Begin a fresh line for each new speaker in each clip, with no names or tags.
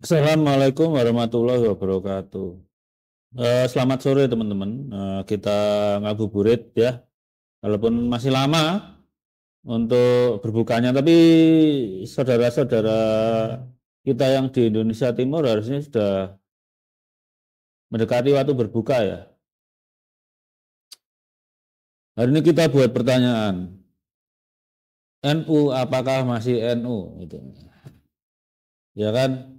Assalamualaikum warahmatullahi wabarakatuh. Selamat sore teman-teman. Kita ngabuburit ya, walaupun masih lama untuk berbukanya, tapi saudara-saudara kita yang di Indonesia Timur harusnya sudah mendekati waktu berbuka ya. Hari ini kita buat pertanyaan, NU apakah masih NU? Gitu. Ya kan?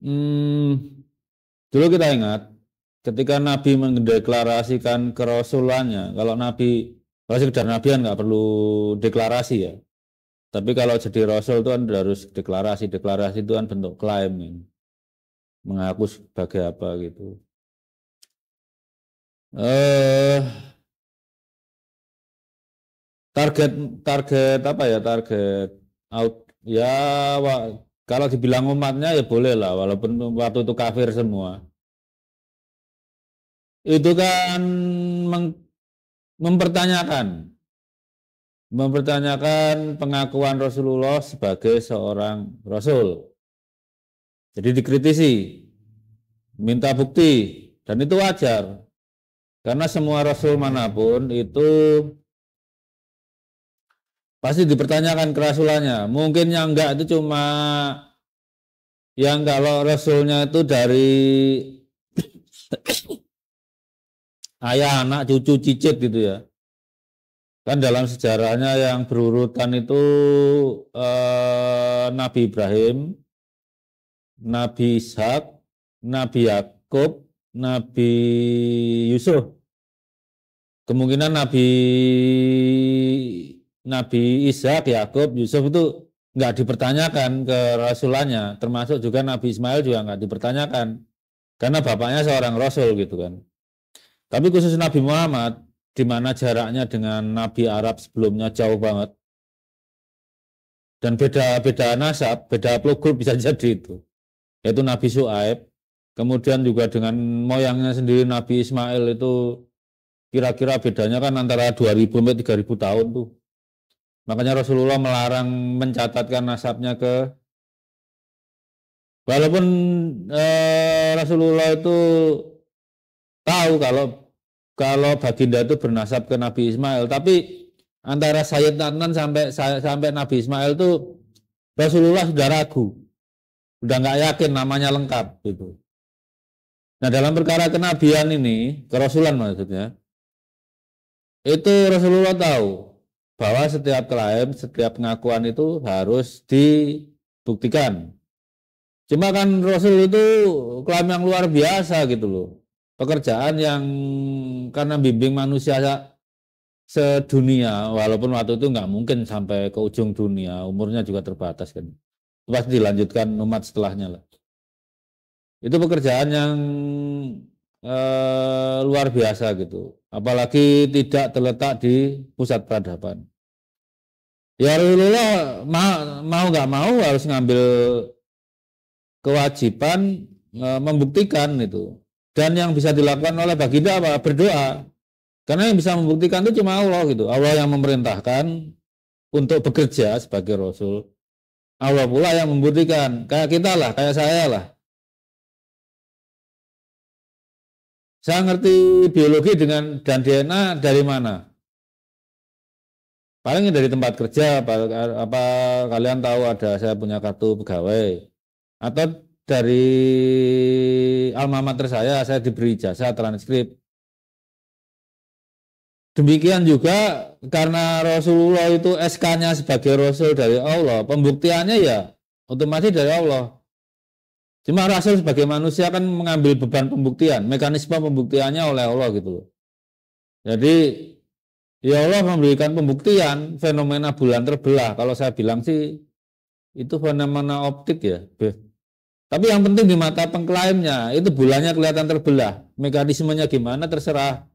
Dulu kita ingat ketika Nabi mendeklarasikan kerasulannya, kalau sekedar Nabi kan nggak perlu deklarasi ya. Tapi kalau jadi Rasul itu kan harus deklarasi. Deklarasi itu kan bentuk klaim, ya. Mengaku sebagai apa gitu. Eh target target apa ya target out ya kalau dibilang umatnya ya boleh lah, walaupun waktu itu kafir semua. Itu kan mempertanyakan mempertanyakan pengakuan Rasulullah sebagai seorang Rasul. Jadi dikritisi, minta bukti, dan itu wajar. Karena semua Rasul manapun itu pasti dipertanyakan kerasulannya. Mungkin yang enggak itu cuma yang kalau Rasulnya itu dari ayah, anak, cucu, cicit gitu ya. Kan dalam sejarahnya yang berurutan itu Nabi Ibrahim, Nabi Ishak, Nabi Yakub, Nabi Yusuf. Kemungkinan Nabi Ishak, Yakub, Yusuf itu nggak dipertanyakan ke rasulannya, termasuk juga Nabi Ismail juga nggak dipertanyakan, karena bapaknya seorang rasul gitu kan. Tapi khusus Nabi Muhammad, di mana jaraknya dengan Nabi Arab sebelumnya jauh banget, dan beda nasab, beda haplogrup bisa jadi itu, yaitu Nabi Syuaib, kemudian juga dengan moyangnya sendiri Nabi Ismail itu kira-kira bedanya kan antara 2000 sampai 3000 tahun tuh. Makanya Rasulullah melarang mencatatkan nasabnya walaupun Rasulullah itu tahu kalau baginda itu bernasab ke Nabi Ismail, tapi antara Sayyid Adnan sampai Nabi Ismail itu Rasulullah sudah ragu, sudah nggak yakin namanya lengkap gitu. Nah, dalam perkara kenabian ini, kerasulan maksudnya, itu Rasulullah tahu bahwa setiap klaim, setiap pengakuan itu harus dibuktikan. Cuma kan Rasul itu klaim yang luar biasa gitu loh. Pekerjaan yang karena bimbing manusia sedunia, walaupun waktu itu nggak mungkin sampai ke ujung dunia, umurnya juga terbatas kan. Pasti dilanjutkan umat setelahnya lah. Itu pekerjaan yang luar biasa gitu. Apalagi tidak terletak di pusat peradaban. Ya Rasulullah mau nggak mau harus ngambil kewajiban membuktikan itu. Dan yang bisa dilakukan oleh baginda apa? Berdoa. Karena yang bisa membuktikan itu cuma Allah gitu. Allah yang memerintahkan untuk bekerja sebagai Rasul. Allah pula yang membuktikan. Kayak kita lah, kayak saya lah. Saya ngerti biologi dan DNA dari mana? Paling dari tempat kerja, apa kalian tahu ada saya punya kartu pegawai, atau dari alma mater saya diberi jasa transkrip. Demikian juga karena Rasulullah itu SK-nya sebagai Rasul dari Allah, pembuktiannya ya otomatis dari Allah. Cuma Rasul sebagai manusia kan mengambil beban pembuktian, mekanisme pembuktiannya oleh Allah gitu loh. Jadi ya Allah memberikan pembuktian fenomena bulan terbelah. Kalau saya bilang sih itu fenomena optik ya. Tapi yang penting di mata pengklaimnya itu bulannya kelihatan terbelah. Mekanismenya gimana terserah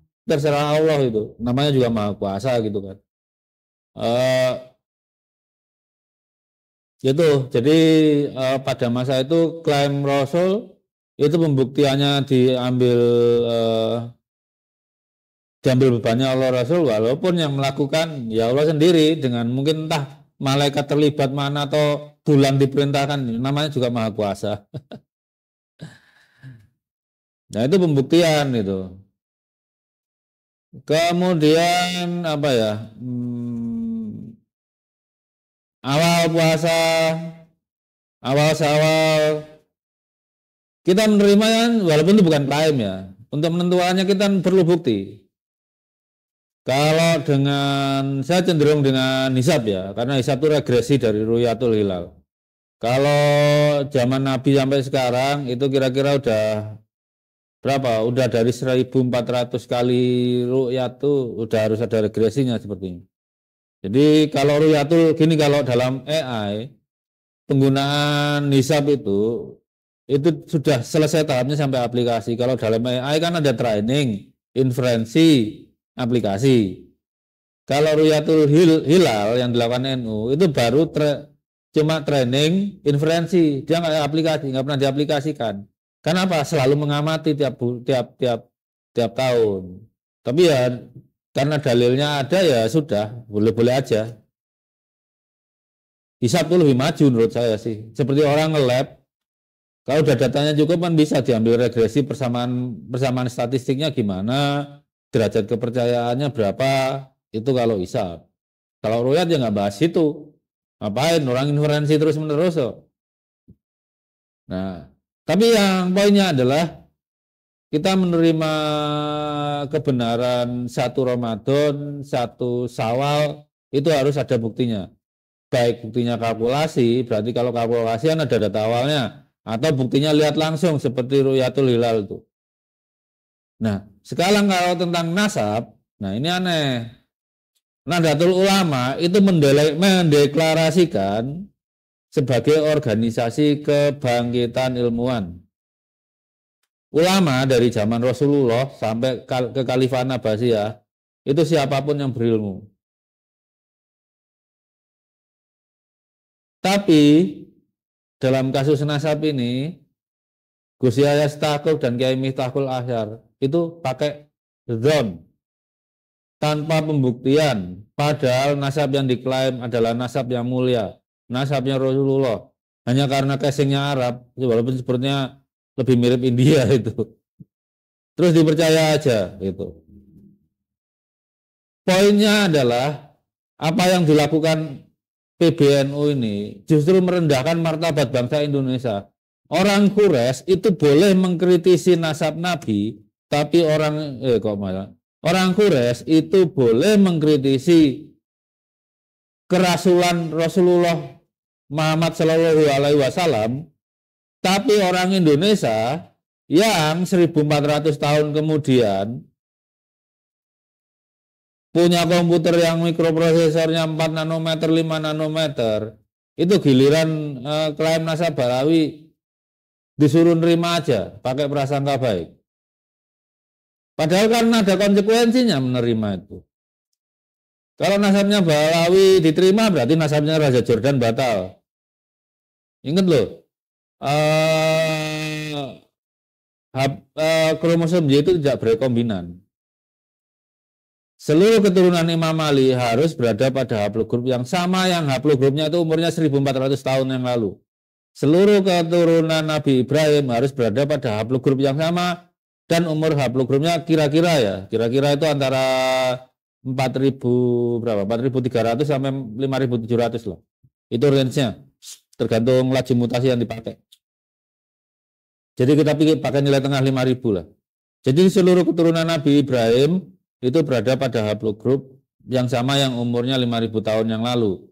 Allah itu. Namanya juga Maha Kuasa gitu kan. Itu jadi pada masa itu klaim Rasul itu pembuktiannya diambil bebannya Allah Rasul, walaupun yang melakukan ya Allah sendiri dengan mungkin entah malaikat terlibat mana atau bulan diperintahkan, namanya juga maha kuasa. Nah itu pembuktian itu. Kemudian apa ya? Awal puasa, awal Syawal, kita menerima kan, walaupun itu bukan klaim ya. Untuk menentukannya kita perlu bukti. Kalau dengan, saya cenderung dengan hisab ya, karena hisab itu regresi dari Ru'yatul Hilal. Kalau zaman Nabi sampai sekarang itu kira-kira udah berapa? Udah dari 1.400 kali ru'yat tuh udah harus ada regresinya sepertinya. Jadi kalau ru'yatul gini, kalau dalam AI penggunaan hisab itu sudah selesai tahapnya sampai aplikasi. Kalau dalam AI kan ada training, inferensi, aplikasi. Kalau Ru'yatul Hilal yang dilakukan NU itu baru cuma training, inferensi, dia nggak aplikasi, nggak pernah diaplikasikan. Kenapa? Selalu mengamati tiap tahun. Tapi ya karena dalilnya ada ya sudah, boleh-boleh aja. Hisab itu lebih maju menurut saya sih. Seperti orang nge-lab, kalau udah datanya cukup kan bisa diambil regresi persamaan statistiknya gimana, derajat kepercayaannya berapa, itu kalau hisab. Kalau ru'yat ya nggak bahas itu. Ngapain orang inferensi terus-menerus kok. Nah, tapi yang poinnya adalah kita menerima kebenaran satu Ramadan, satu Syawal, itu harus ada buktinya. Baik buktinya kalkulasi, berarti kalau kalkulasi kan ada data awalnya, atau buktinya lihat langsung seperti Ru'yatul Hilal itu. Nah, sekarang kalau tentang nasab, nah ini aneh. Nahdlatul Ulama itu mendeklarasikan sebagai organisasi kebangkitan ilmuwan. Ulama dari zaman Rasulullah sampai ke Khalifah Abbasiyah itu siapapun yang berilmu. Tapi dalam kasus nasab ini Gus Yahya Stakuf dan Kiai Miftahul Ahyar itu pakai dzon tanpa pembuktian, padahal nasab yang diklaim adalah nasab yang mulia, nasabnya Rasulullah. Hanya karena casingnya Arab, walaupun sepertinya lebih mirip India itu. Terus dipercaya aja gitu. Poinnya adalah apa yang dilakukan PBNU ini justru merendahkan martabat bangsa Indonesia. Orang Quraisy itu boleh mengkritisi nasab Nabi, tapi orang Quraisy itu boleh mengkritisi kerasulan Rasulullah Muhammad Shallallahu Alaihi Wasallam, tapi orang Indonesia yang 1.400 tahun kemudian punya komputer yang mikroprosesornya 4 nanometer, 5 nanometer, itu giliran klaim nasab Balawi disuruh nerima aja, pakai prasangka baik. Padahal kan ada konsekuensinya menerima itu. Kalau nasabnya Balawi diterima, berarti nasabnya Raja Jordan batal. Ingat loh, kromosom Y itu tidak berekombinan. Seluruh keturunan Imam Ali harus berada pada haplogrup yang sama, yang haplogrupnya itu umurnya 1.400 tahun yang lalu. Seluruh keturunan Nabi Ibrahim harus berada pada haplogrup yang sama, dan umur haplogrupnya kira-kira itu antara 4.300 sampai 5.700 loh. Itu range-nya, tergantung laju mutasi yang dipakai. Jadi kita pakai nilai tengah 5.000 lah. Jadi seluruh keturunan Nabi Ibrahim itu berada pada haplogrup yang sama, yang umurnya 5.000 tahun yang lalu.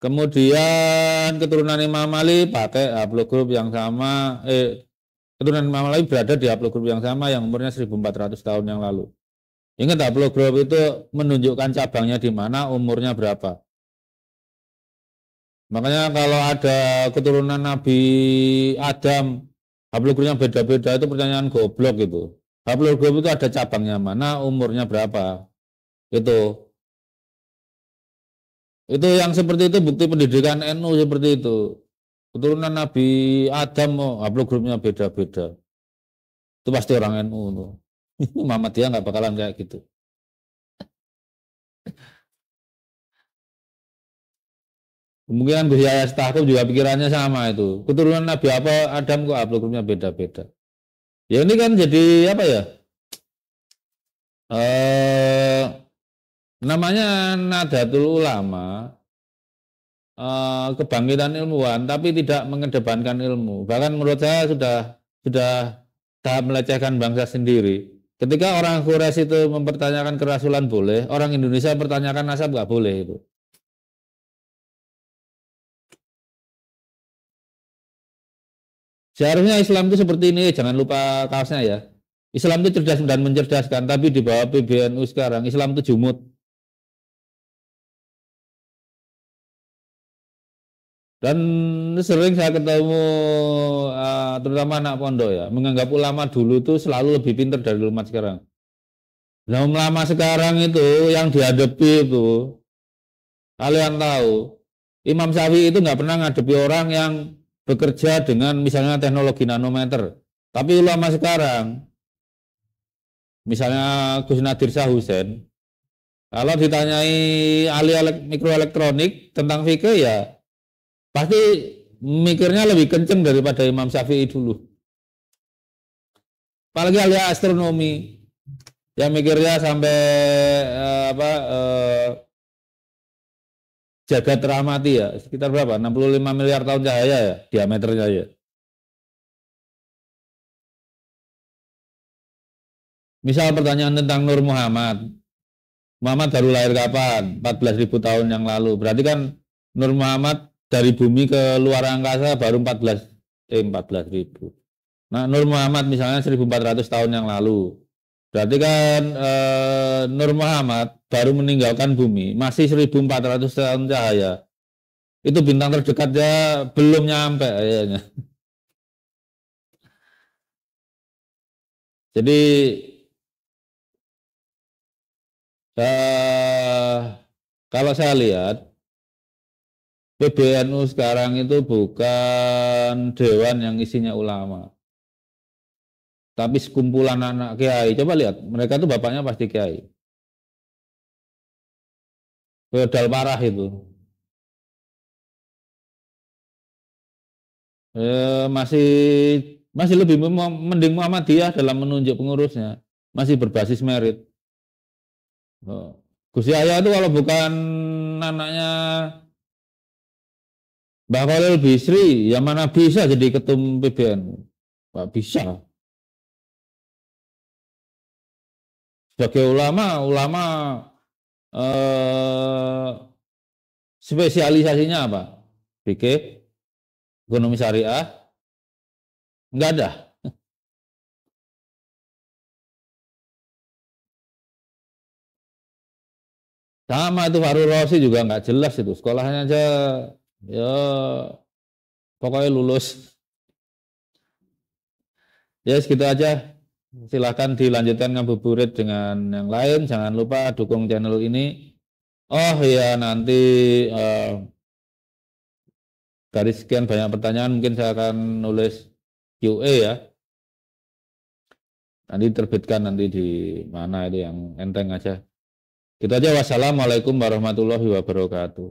Kemudian keturunan Imam Ali pakai haplogrup yang sama, keturunan Imam Ali berada di haplogrup yang sama yang umurnya 1.400 tahun yang lalu. Ingat, haplogrup itu menunjukkan cabangnya di mana, umurnya berapa. Makanya kalau ada keturunan Nabi Adam haplogrupnya beda-beda, itu pertanyaan goblok itu. Haplogrup itu ada cabangnya mana, umurnya berapa. Itu yang seperti itu bukti pendidikan NU seperti itu. Keturunan Nabi Adam haplogrupnya beda-beda. Itu pasti orang NU tuh. Muhammadiyah nggak bakalan kayak gitu. Kemungkinan Gus Yahya Stakuf juga pikirannya sama itu. Keturunan Nabi apa Adam kok haplogramnya beda-beda. Ya ini kan jadi apa ya? Namanya Nahdlatul Ulama, kebangkitan ilmuwan, tapi tidak mengedepankan ilmu. Bahkan menurut saya sudah tahap melecehkan bangsa sendiri. Ketika orang Quraisy itu mempertanyakan kerasulan boleh, orang Indonesia mempertanyakan nasab nggak boleh itu. Seharusnya Islam itu seperti ini, jangan lupa kaosnya ya. Islam itu cerdas dan mencerdaskan, tapi di bawah PBNU sekarang Islam itu jumut. Dan sering saya ketemu terutama anak pondok ya, menganggap ulama dulu itu selalu lebih pintar dari umat sekarang. Nah, ulama sekarang itu yang dihadapi itu, kalian tahu, Imam Syafi'i itu nggak pernah ngadepi orang yang bekerja dengan misalnya teknologi nanometer. Tapi ulama sekarang, misalnya Gus Nadir Shah Hussein, kalau ditanyai ahli mikroelektronik tentang fikih ya pasti mikirnya lebih kenceng daripada Imam Syafi'i dulu. Apalagi ahli astronomi yang mikirnya sampai jagat teramati ya, sekitar berapa? 65 miliar tahun cahaya ya diameternya ya. Misal pertanyaan tentang Nur Muhammad. Muhammad baru lahir kapan? 14.000 tahun yang lalu. Berarti kan Nur Muhammad dari bumi ke luar angkasa baru 14.000. Nah, Nur Muhammad misalnya 1.400 tahun yang lalu. Berarti kan Nur Muhammad baru meninggalkan bumi, masih 1.400 tahun cahaya. Itu bintang terdekatnya belum nyampe kayaknya. Jadi kalau saya lihat PBNU sekarang itu bukan dewan yang isinya ulama, tapi sekumpulan anak kiai. Coba lihat, mereka itu bapaknya pasti kiai. Feodal parah itu. Masih lebih mending Muhammadiyah dalam menunjuk pengurusnya, masih berbasis merit. Gus Yahya itu kalau bukan anaknya Mbah Khalil Bisri, yang mana bisa jadi ketum PBNU? Nggak bisa. Sebagai ulama spesialisasinya apa? Fikih, ekonomi syariah, nggak ada. Sama itu Farul Rosi juga nggak jelas itu. Sekolahnya aja ya pokoknya lulus. Ya segitu aja. Silahkan dilanjutkan ngabuburit dengan yang lain. Jangan lupa dukung channel ini. Oh ya nanti dari sekian banyak pertanyaan mungkin saya akan nulis QA ya. Nanti terbitkan nanti di mana itu yang enteng aja. Gitu aja. Wassalamualaikum warahmatullahi wabarakatuh.